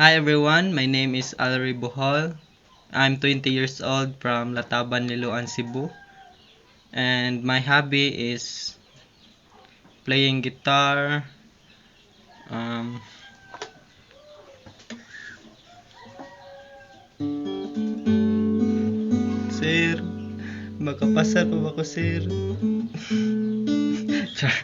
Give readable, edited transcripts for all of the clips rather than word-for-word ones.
Hi everyone, my name is Alri Bohol. I'm 20 years old from Lataban, Liloan, Cebu. And my hobby is playing guitar. Um, sir, makapasar pa ba ko, sir? Char.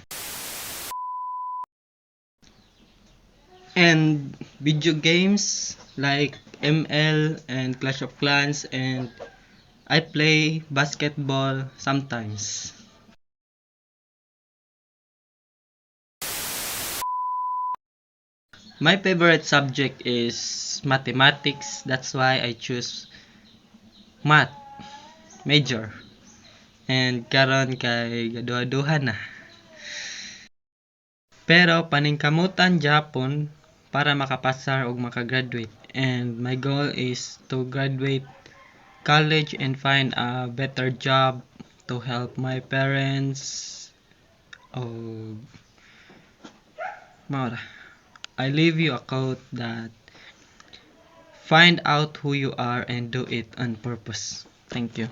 And video games like ML and Clash of Clans, and I play basketball sometimes. My favorite subject is mathematics. That's why I choose math major. And karon kay gaduha-duha na. Pero paningkamutan Japon para makapasar ug makagraduate. And my goal is to graduate college and find a better job to help my parents. Oh, mao ra. I leave you a quote that find out who you are and do it on purpose. Thank you.